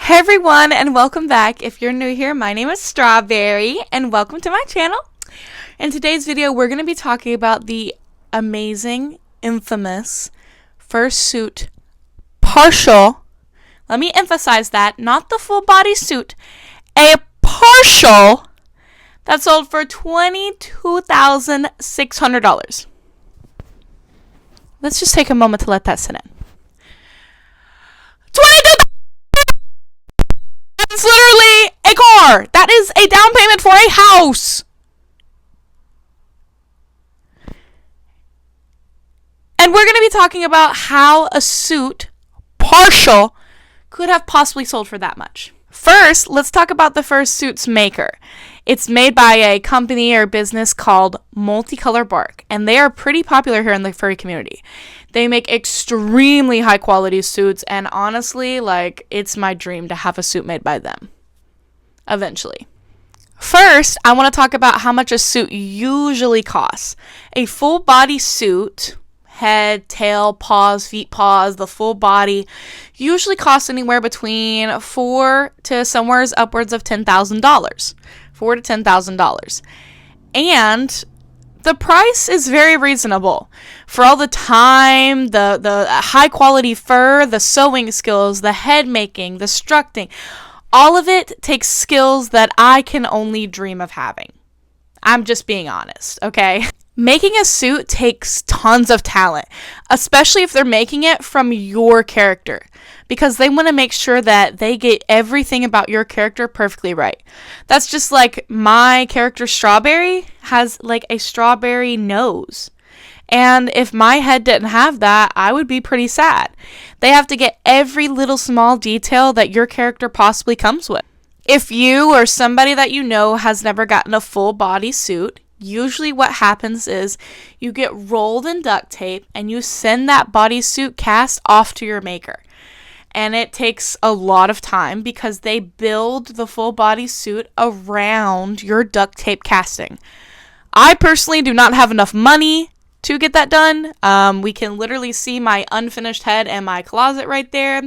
Hey everyone, and welcome back. If you're new here, my name is Strawberry and welcome to my channel. In today's video, we're going to be talking about the amazing, infamous Fursuit partial. Let me emphasize that, not the full body suit, a partial that sold for $22,600. Let's just take a moment to let that sit in. It's literally a car. That is a down payment for a house. And we're going to be talking about how a suit, partial, could have possibly sold for that much. First, let's talk about the Fursuit's maker. It's made by a company or business called Multicolor Bark, and they are pretty popular here in the furry community. They make extremely high quality suits, and honestly, it's my dream to have a suit made by them. Eventually. First, I want to talk about how much a suit usually costs. A full body suit, head, tail, paws, feet, paws, the full body, usually costs anywhere between $4,000 to somewhere upwards of $10,000. $4,000 to $10,000. And the price is very reasonable. For all the time, the high quality fur, the sewing skills, the head making, the structing, all of it takes skills that I can only dream of having. I'm just being honest, okay? Making a suit takes tons of talent, especially if they're making it from your character, because they want to make sure that they get everything about your character perfectly right. That's just like my character Strawberry has a strawberry nose. And if my head didn't have that, I would be pretty sad. They have to get every little small detail that your character possibly comes with. If you or somebody that you know has never gotten a full body suit, usually what happens is you get rolled in duct tape and you send that bodysuit cast off to your maker. And it takes a lot of time because they build the full body suit around your duct tape casting. I personally do not have enough money to get that done. We can literally see my unfinished head in my closet right there.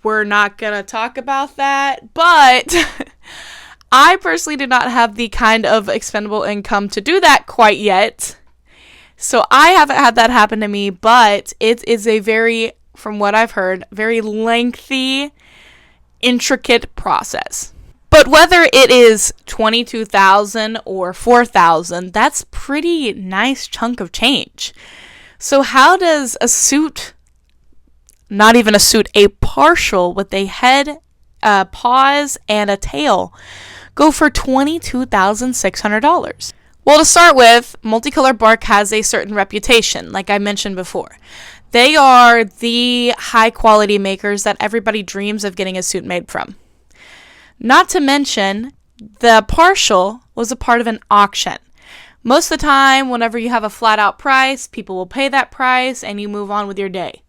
We're not going to talk about that, but I personally do not have the kind of expendable income to do that quite yet. So I haven't had that happen to me, but it is a very, from what I've heard, very lengthy, intricate process. But whether it is $22,000 or $4,000, that's pretty nice chunk of change. So how does a suit, not even a suit, a partial with a head, paws, and a tail, go for $22,600? Well, to start with, Multicolor Bark has a certain reputation, like I mentioned before. They are the high-quality makers that everybody dreams of getting a suit made from. Not to mention, the partial was a part of an auction. Most of the time, whenever you have a flat-out price, people will pay that price and you move on with your day.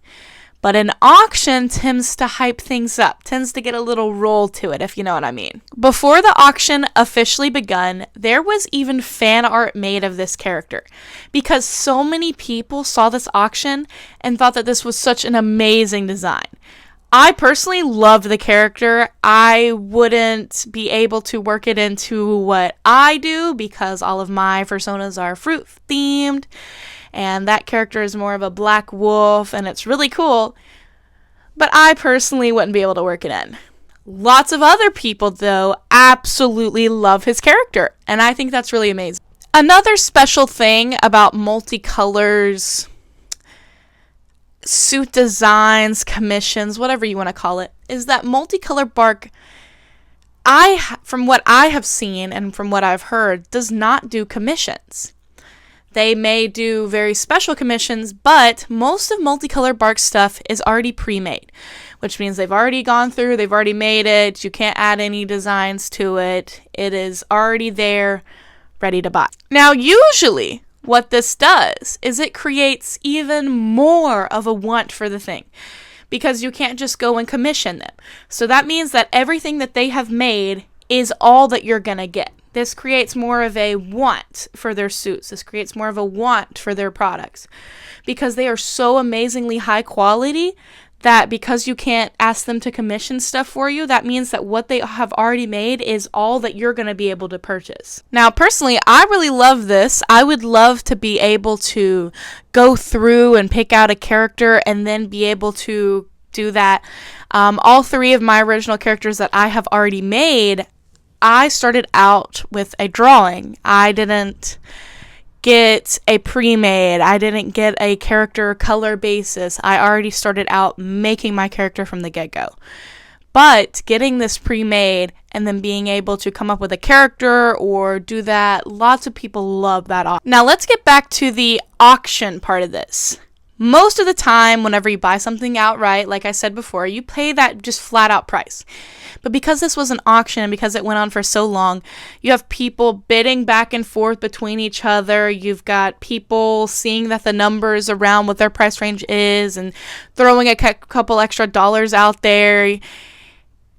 But an auction tends to hype things up, tends to get a little roll to it, if you know what I mean. Before the auction officially begun, there was even fan art made of this character because so many people saw this auction and thought that this was such an amazing design. I personally love the character. I wouldn't be able to work it into what I do because all of my personas are fruit themed. And that character is more of a black wolf, and it's really cool. But I personally wouldn't be able to work it in. Lots of other people, though, absolutely love his character, and I think that's really amazing. Another special thing about Multicolor's suit designs, commissions, whatever you want to call it, is that Multicolor Bark, from what I have seen and from what I've heard, does not do commissions. They may do very special commissions, but most of Multicolor Bark stuff is already pre-made, which means they've already gone through, they've already made it, you can't add any designs to it, it is already there, ready to buy. Now, usually, what this does is it creates even more of a want for the thing, because you can't just go and commission them. So that means that everything that they have made is all that you're gonna get. This creates more of a want for their suits. This creates more of a want for their products because they are so amazingly high quality that because you can't ask them to commission stuff for you, that means that what they have already made is all that you're going to be able to purchase. Now, personally, I really love this. I would love to be able to go through and pick out a character and then be able to do that. All three of my original characters that I have already made, I started out with a drawing. I didn't get a pre-made. I didn't get a character color basis. I already started out making my character from the get-go. But getting this pre-made and then being able to come up with a character or do that, lots of people love that. Now let's get back to the auction part of this. Most of the time, whenever you buy something outright, like I said before, you pay that just flat out price. But because this was an auction and because it went on for so long, you have people bidding back and forth between each other. You've got people seeing that the numbers around what their price range is and throwing a couple extra dollars out there.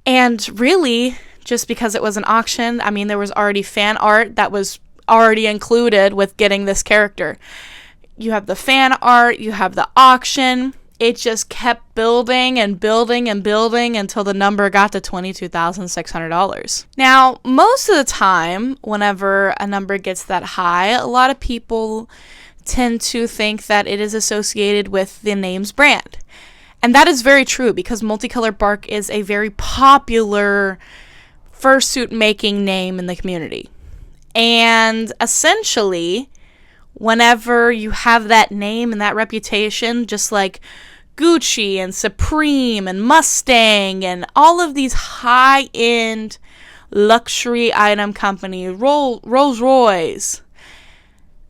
And really, just because it was an auction, I mean, there was already fan art that was already included with getting this character. You have the fan art, you have the auction. It just kept building and building and building until the number got to $22,600. Now, most of the time, whenever a number gets that high, a lot of people tend to think that it is associated with the name's brand. And that is very true because Multicolor Bark is a very popular fursuit making name in the community. And essentially, whenever you have that name and that reputation, just like Gucci and Supreme and Mustang and all of these high-end luxury item companies, Rolls-Royce,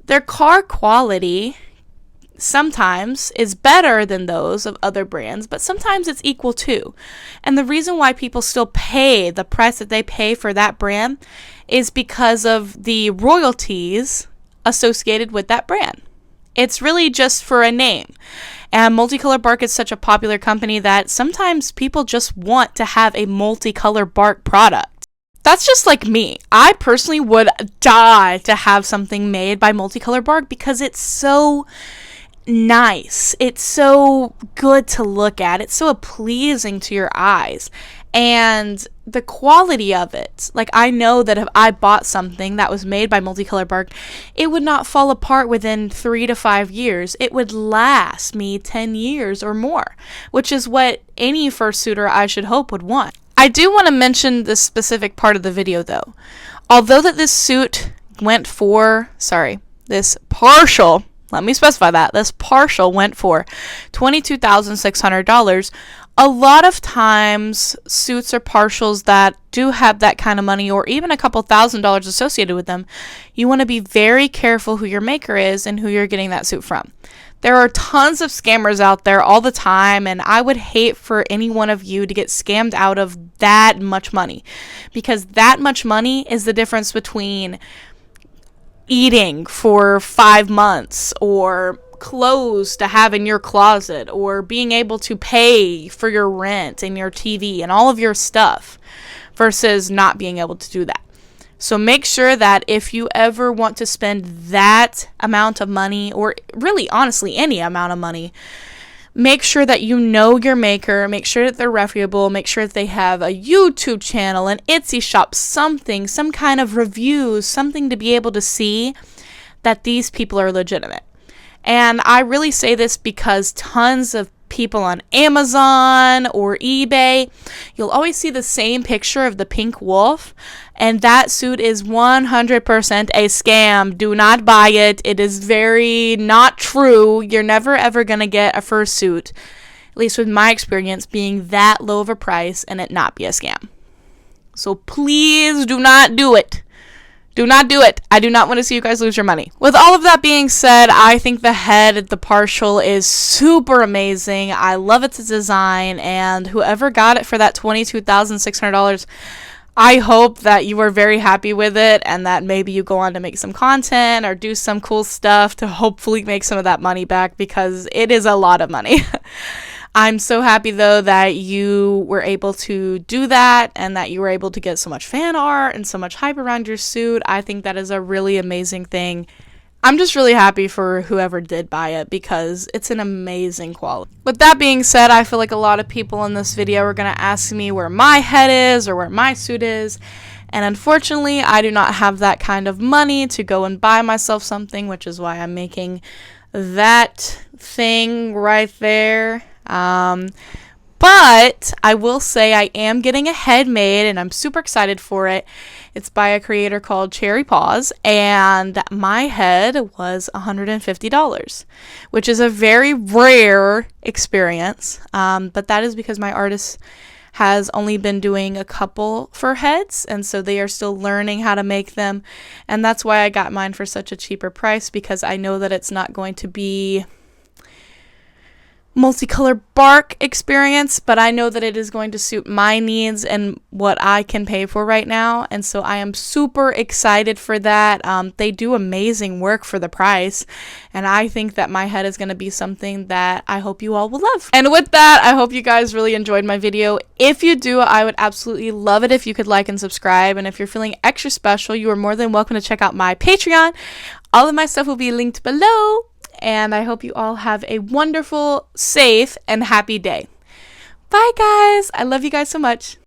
their car quality sometimes is better than those of other brands, but sometimes it's equal too. And the reason why people still pay the price that they pay for that brand is because of the royalties associated with that brand. It's really just for a name. And Multicolor Bark is such a popular company that sometimes people just want to have a Multicolor Bark product. That's just like me. I personally would die to have something made by Multicolor Bark because it's so nice. It's so good to look at. It's so pleasing to your eyes. And the quality of it, like I know that if I bought something that was made by Multicolor Bark, it would not fall apart within 3 to 5 years. It would last me 10 years or more, which is what any fursuiter, I should hope, would want. I do want to mention this specific part of the video though. Although that this suit went for, this partial, let me specify that, this partial went for $22,600, a lot of times suits or partials that do have that kind of money or even a couple $1,000s associated with them, you want to be very careful who your maker is and who you're getting that suit from. There are tons of scammers out there all the time, and I would hate for any one of you to get scammed out of that much money, because that much money is the difference between eating for 5 months or clothes to have in your closet or being able to pay for your rent and your TV and all of your stuff versus not being able to do that. So make sure that if you ever want to spend that amount of money, or really honestly any amount of money, make sure that you know your maker, make sure that they're reputable, make sure that they have a YouTube channel, an Etsy shop, something, some kind of reviews, something to be able to see that these people are legitimate. And I really say this because tons of people on Amazon or eBay, you'll always see the same picture of the pink wolf, and that suit is 100% a scam. Do not buy it. It is very not true. You're never ever going to get a fursuit, at least with my experience, being that low of a price and it not be a scam. So please do not do it. Do not do it. I do not want to see you guys lose your money. With all of that being said, I think the head, the partial, is super amazing. I love its design, and whoever got it for that $22,600, I hope that you are very happy with it and that maybe you go on to make some content or do some cool stuff to hopefully make some of that money back, because it is a lot of money. I'm so happy, though, that you were able to do that and that you were able to get so much fan art and so much hype around your suit. I think that is a really amazing thing. I'm just really happy for whoever did buy it because it's an amazing quality. With that being said, I feel like a lot of people in this video are going to ask me where my head is or where my suit is. And unfortunately, I do not have that kind of money to go and buy myself something, which is why I'm making that thing right there. But I will say I am getting a head made, and I'm super excited for it. It's by a creator called Cherry Paws, and my head was $150, which is a very rare experience. But that is because my artist has only been doing a couple for heads, and so they are still learning how to make them. And that's why I got mine for such a cheaper price, because I know that it's not going to be multicolor bark experience, but I know that it is going to suit my needs and what I can pay for right now, and so I am super excited for that. They do amazing work for the price, and I think that my head is going to be something that I hope you all will love. And with that, I hope you guys really enjoyed my video. If you do, I would absolutely love it if you could like and subscribe, and if you're feeling extra special, you are more than welcome to check out my Patreon. All of my stuff will be linked below. And I hope you all have a wonderful, safe, and happy day. Bye, guys. I love you guys so much.